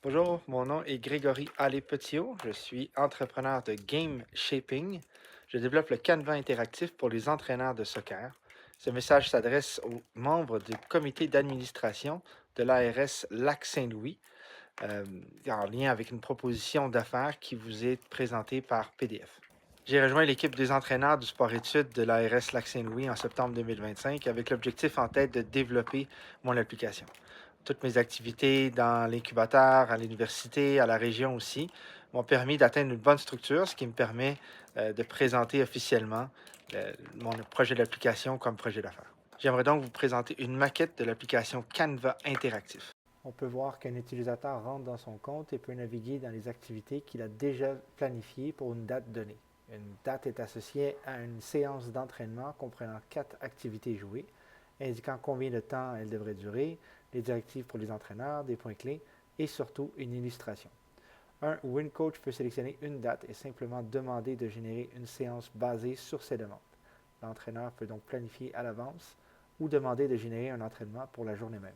Bonjour, mon nom est Grégory Allé-Petiot. Je suis entrepreneur de Game Shaping. Je développe le Canva interactif pour les entraîneurs de soccer. Ce message s'adresse aux membres du comité d'administration de l'ARS Lac-Saint-Louis, euh, en lien avec une proposition d'affaires qui vous est présentée par PDF. J'ai rejoint l'équipe des entraîneurs du sport-études de l'ARS Lac-Saint-Louis en septembre 2025 avec l'objectif en tête de développer mon application. Toutes mes activités dans l'incubateur, à l'université, à la région aussi, m'ont permis d'atteindre une bonne structure, ce qui me permet de présenter officiellement mon projet d'application comme projet d'affaires. J'aimerais donc vous présenter une maquette de l'application Canva interactif. On peut voir qu'un utilisateur rentre dans son compte et peut naviguer dans les activités qu'il a déjà planifiées pour une date donnée. Une date est associée à une séance d'entraînement comprenant 4 activités jouées, indiquant combien de temps elle devrait durer, les directives pour les entraîneurs, des points clés et surtout une illustration. Un Win Coach peut sélectionner une date et simplement demander de générer une séance basée sur ces demandes. L'entraîneur peut donc planifier à l'avance ou demander de générer un entraînement pour la journée même.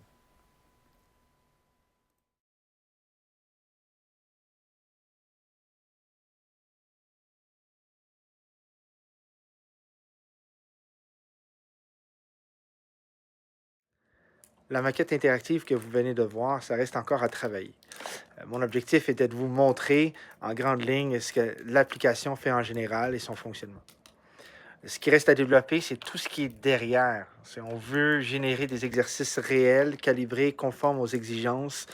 La maquette interactive que vous venez de voir, ça reste encore à travailler. Mon objectif était de vous montrer en grande ligne ce que l'application fait en général et son fonctionnement. Ce qui reste à développer, c'est tout ce qui est derrière. On veut générer des exercices réels, calibrés, conformes aux exigences,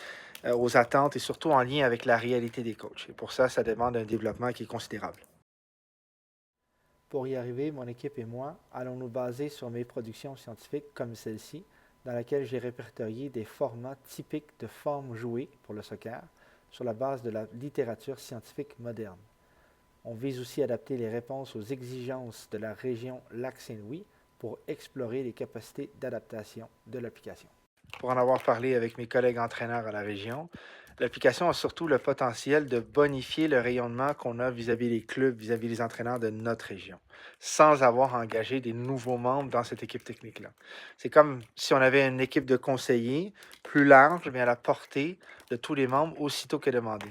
aux attentes et surtout en lien avec la réalité des coachs. Et pour ça, ça demande un développement qui est considérable. Pour y arriver, mon équipe et moi allons nous baser sur mes productions scientifiques comme celle-ci, dans laquelle j'ai répertorié des formats typiques de formes jouées pour le soccer sur la base de la littérature scientifique moderne. On vise aussi à adapter les réponses aux exigences de la région Lac-Saint-Louis pour explorer les capacités d'adaptation de l'application. Pour en avoir parlé avec mes collègues entraîneurs à la région, l'application a surtout le potentiel de bonifier le rayonnement qu'on a vis-à-vis des clubs, vis-à-vis des entraîneurs de notre région, sans avoir engagé des nouveaux membres dans cette équipe technique-là. C'est comme si on avait une équipe de conseillers plus large, mais à la portée de tous les membres aussitôt que demandé.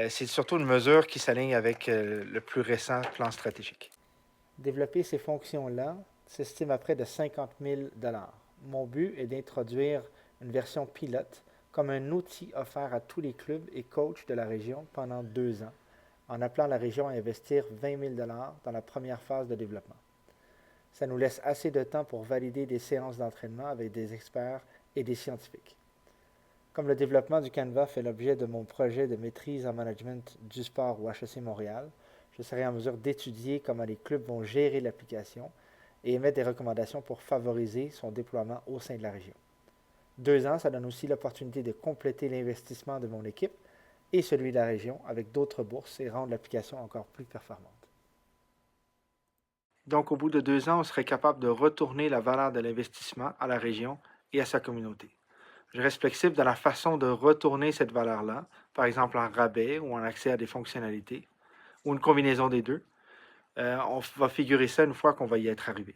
C'est surtout une mesure qui s'aligne avec le plus récent plan stratégique. Développer ces fonctions-là s'estime à près de 50 000 $. Mon but est d'introduire une version pilote comme un outil offert à tous les clubs et coachs de la région pendant 2 ans, en appelant la région à investir 20 000 $ dans la première phase de développement. Ça nous laisse assez de temps pour valider des séances d'entraînement avec des experts et des scientifiques. Comme le développement du Canva fait l'objet de mon projet de maîtrise en management du sport au HEC Montréal, je serai en mesure d'étudier comment les clubs vont gérer l'application et émettre des recommandations pour favoriser son déploiement au sein de la région. 2 ans, ça donne aussi l'opportunité de compléter l'investissement de mon équipe et celui de la région avec d'autres bourses et rendre l'application encore plus performante. Donc, au bout de 2 ans, on serait capable de retourner la valeur de l'investissement à la région et à sa communauté. Je reste flexible dans la façon de retourner cette valeur-là, par exemple en rabais ou en accès à des fonctionnalités, ou une combinaison des deux. On va figurer ça une fois qu'on va y être arrivé.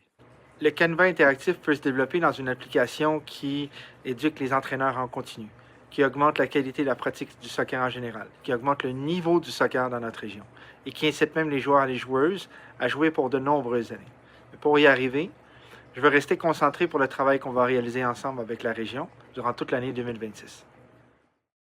Le Canva interactif peut se développer dans une application qui éduque les entraîneurs en continu, qui augmente la qualité de la pratique du soccer en général, qui augmente le niveau du soccer dans notre région et qui incite même les joueurs et les joueuses à jouer pour de nombreuses années. Mais pour y arriver, je veux rester concentré pour le travail qu'on va réaliser ensemble avec la région durant toute l'année 2026.